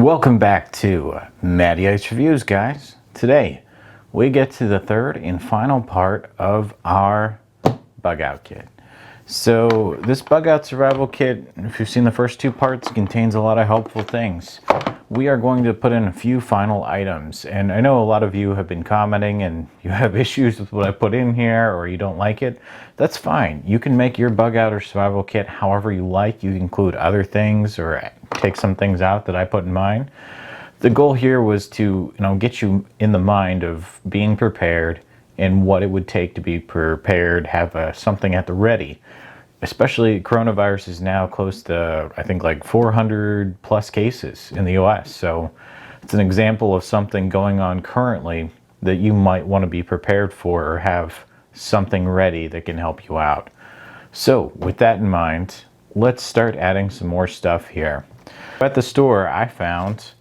Welcome back to Matty Ice Reviews, guys. Today we get to the third and final part of our bug out kit. So this bug out survival kit, if you've seen the first two parts, contains a lot of helpful things. We are going to put in a few final items, and I know a lot of you have been commenting and you have issues with what I put in here or you don't like it. That's fine. You can make your bug out or survival kit however you like. You can include other things or take some things out that I put in mine. The goal here was to, get you in the mind of being prepared and what it would take to be prepared, have something at the ready. Especially coronavirus is now close to, I think, like 400 plus cases in the US. So it's an example of something going on currently that you might want to be prepared for or have something ready that can help you out. So with that in mind, let's start adding some more stuff here. At the store, I found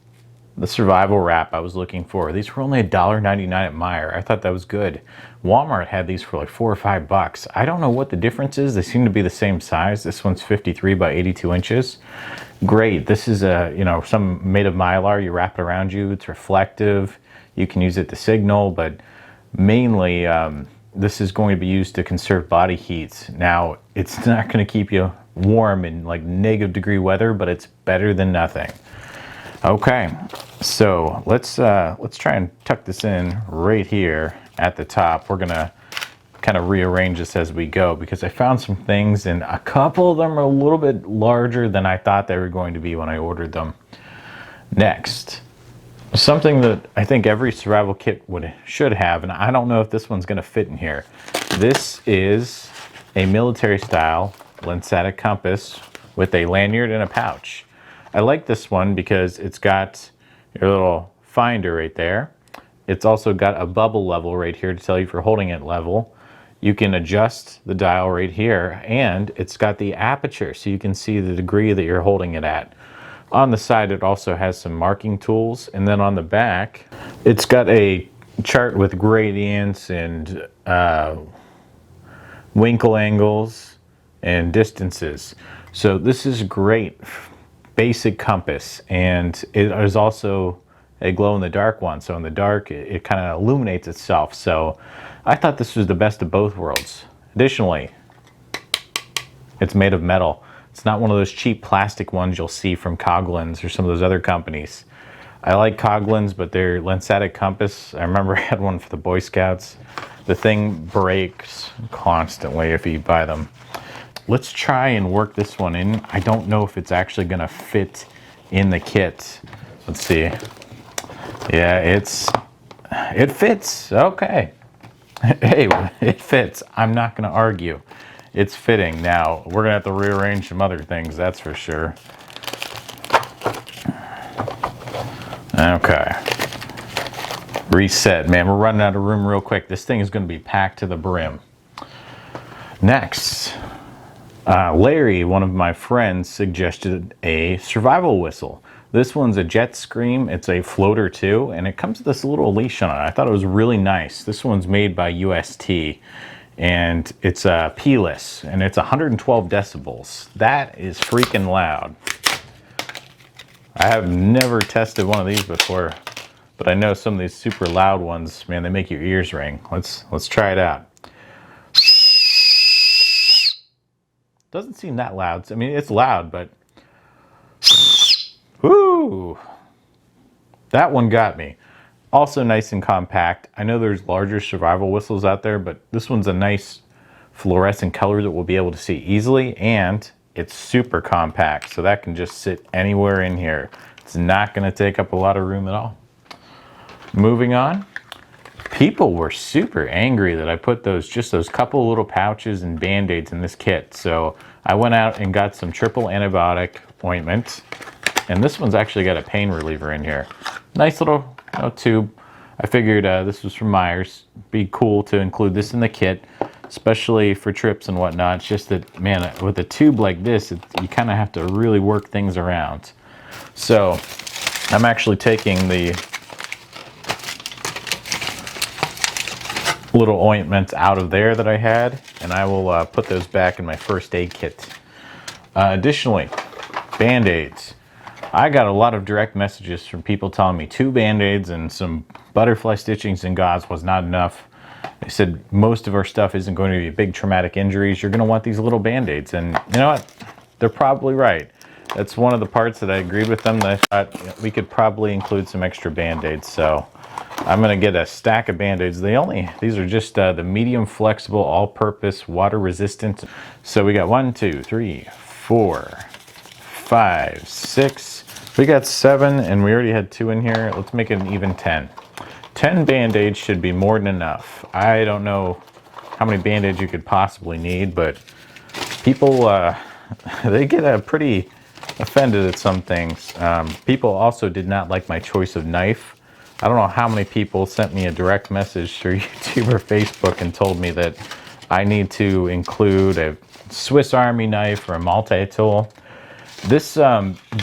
the survival wrap I was looking for. These were only $1.99 at Meijer. I thought that was good. Walmart had these for like $4 or $5. I don't know what the difference is. They seem to be the same size. This one's 53 by 82 inches. Great. This is some made of Mylar. You wrap it around you. It's reflective. You can use it to signal, but mainly this is going to be used to conserve body heat. Now, it's not going to keep you warm in like -degree weather, but it's better than nothing. Okay, so let's try and tuck this in right here at the top. We're gonna kind of rearrange this as we go because I found some things and a couple of them are a little bit larger than I thought they were going to be when I ordered them. Next, something that I think every survival kit should have, and I don't know if this one's gonna fit in here. This is a military style Lensatic Compass with a lanyard and a pouch. I like this one because it's got your little finder right there. It's also got a bubble level right here to tell you if you're holding it level. You can adjust the dial right here, and it's got the aperture so you can see the degree that you're holding it at. On the side, it also has some marking tools, and then on the back, it's got a chart with gradients and winkle angles and distances. So this is great. Basic compass, and it is also a glow-in-the-dark one, so in the dark it kind of illuminates itself. So I thought this was the best of both worlds. Additionally, it's made of metal. It's not one of those cheap plastic ones you'll see from Coghlan's or some of those other companies. I like Coghlan's, but their Lensatic Compass, I remember I had one for the Boy Scouts. The thing breaks constantly if you buy them. Let's try and work this one in. I don't know if it's actually gonna fit in the kit. Let's see. Yeah, it fits. Okay. Hey, it fits. I'm not gonna argue. It's fitting. Now, we're gonna have to rearrange some other things, that's for sure. Okay. Reset. Man, we're running out of room real quick. This thing is gonna be packed to the brim. Next. Larry, one of my friends, suggested a survival whistle. This one's a Jet Scream. It's a floater too, and it comes with this little leash on it. I thought it was really nice. This one's made by UST, and it's P-less, and it's 112 decibels. That is freaking loud. I have never tested one of these before, but I know some of these super loud ones, man, they make your ears ring. Let's try it out. Doesn't seem that loud. I mean, it's loud, but whoo! That one got me. Also nice and compact. I know there's larger survival whistles out there, but this one's a nice fluorescent color that we'll be able to see easily, and it's super compact, so that can just sit anywhere in here. It's not going to take up a lot of room at all. Moving on. People were super angry that I put just those couple little pouches and Band-Aids in this kit. So I went out and got some triple antibiotic ointment. And this one's actually got a pain reliever in here. Nice little tube. I figured this was from Meijer's. Be cool to include this in the kit, especially for trips and whatnot. It's just that, man, with a tube like this, you kind of have to really work things around. So I'm actually taking the little ointments out of there that I had, and I will put those back in my first aid kit. Additionally, Band-Aids. I got a lot of direct messages from people telling me 2 Band-Aids and some butterfly stitchings and gauze was not enough. They said most of our stuff isn't going to be big traumatic injuries. You're going to want these little Band-Aids. And you know what? They're probably right. That's one of the parts that I agreed with them, that I thought we could probably include some extra Band-Aids. So I'm going to get a stack of Band-Aids. These are just the medium flexible, all-purpose, water resistant. So we got 1, 2, 3, 4, 5, 6. We got 7, and we already had 2 in here. Let's make it an even 10. 10 Band-Aids should be more than enough. I don't know how many Band-Aids you could possibly need, but people, they get pretty offended at some things. People also did not like my choice of knife. I don't know how many people sent me a direct message through YouTube or Facebook and told me that I need to include a Swiss Army knife or a multi-tool. This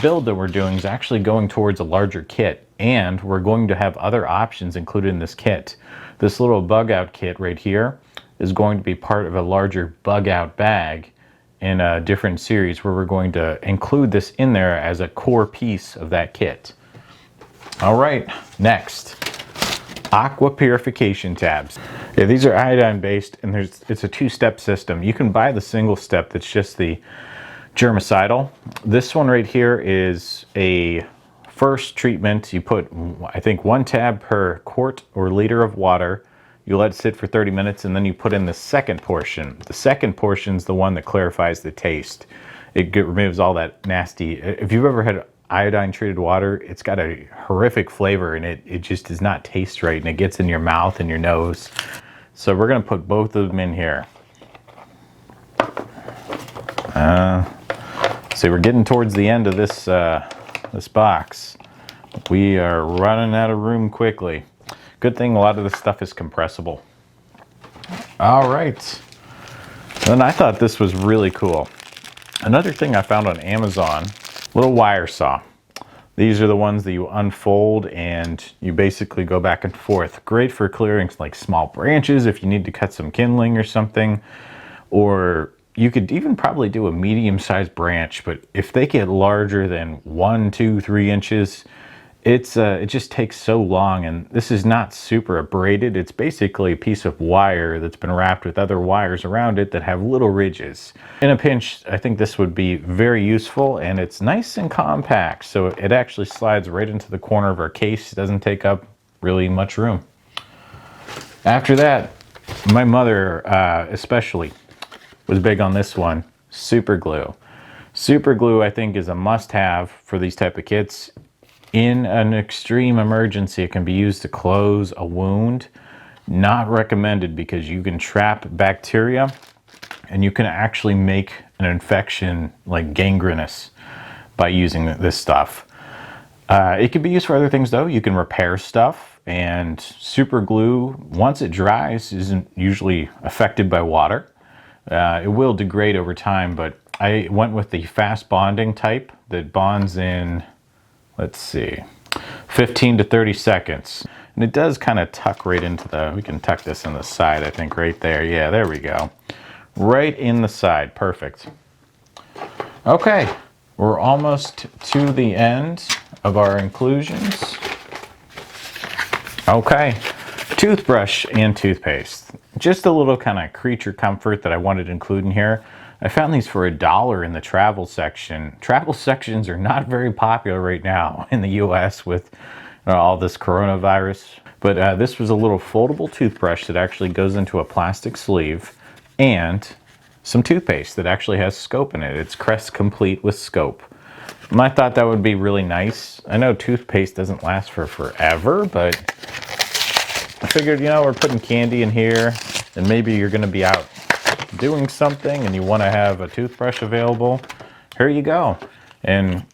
build that we're doing is actually going towards a larger kit, and we're going to have other options included in this kit. This little bug out kit right here is going to be part of a larger bug out bag in a different series where we're going to include this in there as a core piece of that kit. All right, next, Aqua Purification tabs. Yeah, these are iodine based, and it's a 2-step system. You can buy the single step that's just the germicidal. This one right here is a first treatment. You put, I think, 1 tab per quart or liter of water. You let it sit for 30 minutes, and then you put in the second portion. The second portion is the one that clarifies the taste. It removes all that nasty. If you've ever had iodine treated water, it's got a horrific flavor, and it just does not taste right, and it gets in your mouth and your nose. So we're going to put both of them in here. So we're getting towards the end of this this box. We are running out of room quickly. Good thing a lot of this stuff is compressible. All right. Then I thought this was really cool. Another thing I found on Amazon, little wire saw. These are the ones that you unfold and you basically go back and forth. Great for clearing like small branches if you need to cut some kindling or something. Or you could even probably do a medium-sized branch, but if they get larger than 1, 2, 3 inches, it just takes so long. And this is not super abraded. It's basically a piece of wire that's been wrapped with other wires around it that have little ridges. In a pinch, I think this would be very useful, and it's nice and compact, so it actually slides right into the corner of our case. It doesn't take up really much room. After that, my mother especially was big on this one, super glue. Super glue, I think, is a must-have for these type of kits. In an extreme emergency, it can be used to close a wound. Not recommended because you can trap bacteria and you can actually make an infection like gangrenous by using this stuff. It can be used for other things though. You can repair stuff, and super glue, once it dries, isn't usually affected by water. It will degrade over time, but I went with the fast bonding type that bonds in, let's see, 15 to 30 seconds. And it does kind of tuck right into we can tuck this in the side, I think, right there. Yeah, there we go. Right in the side, perfect. Okay, we're almost to the end of our inclusions. Okay, toothbrush and toothpaste. Just a little kind of creature comfort that I wanted to include in here. I found these for $1 in the travel section. Travel sections are not very popular right now in the US with all this coronavirus. But this was a little foldable toothbrush that actually goes into a plastic sleeve, and some toothpaste that actually has scope in it. It's Crest Complete with scope. And I thought that would be really nice. I know toothpaste doesn't last for forever, but I figured, you know, we're putting candy in here, and maybe you're going to be out doing something and you want to have a toothbrush available. Here you go. And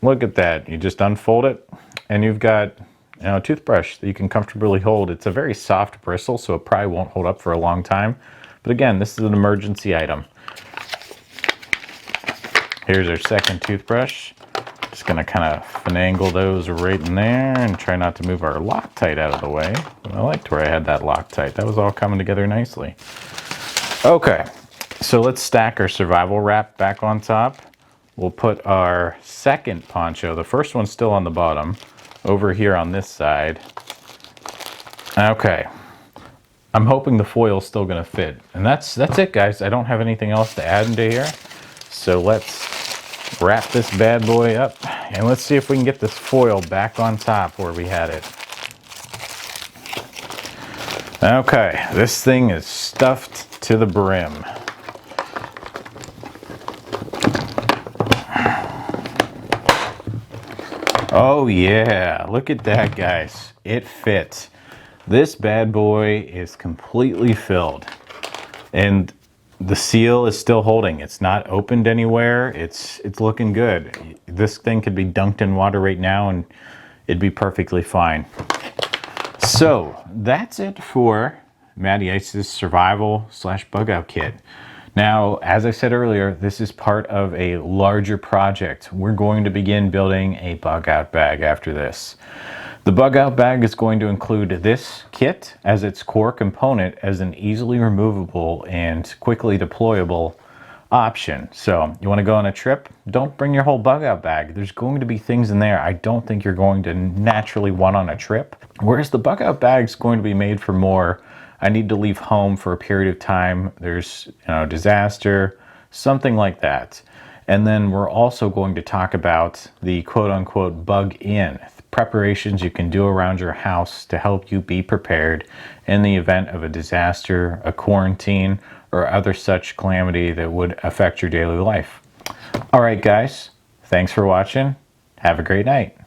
look at that. You just unfold it, and you've got, you know, a toothbrush that you can comfortably hold. It's a very soft bristle, so it probably won't hold up for a long time. But again, this is an emergency item. Here's our second toothbrush. Just gonna kind of finagle those right in there and try not to move our Loctite out of the way. I liked where I had that Loctite. That was all coming together nicely. Okay, so let's stack our survival wrap back on top. we'll put our second poncho, the first one's still on the bottom, over here on this side. Okay, I'm hoping the foil's still gonna fit. And that's it, guys. I don't have anything else to add into here. So let's wrap this bad boy up and let's see if we can get this foil back on top where we had it. Okay, this thing is stuffed to the brim. Oh yeah, look at that, guys. It fits. This bad boy is completely filled. And the seal is still holding. It's not opened anywhere. It's looking good. This thing could be dunked in water right now and it'd be perfectly fine. So that's it for Matty Ice's survival / bug out kit. Now, as I said earlier, this is part of a larger project. We're going to begin building a bug out bag after this. The bug out bag is going to include this kit as its core component as an easily removable and quickly deployable option. So you want to go on a trip? Don't bring your whole bug out bag. There's going to be things in there I don't think you're going to naturally want on a trip. Whereas the bug out bag is going to be made for more, I need to leave home for a period of time. There's, disaster, something like that. And then we're also going to talk about the quote unquote bug in preparations you can do around your house to help you be prepared in the event of a disaster, a quarantine, or other such calamity that would affect your daily life. All right, guys, thanks for watching. Have a great night.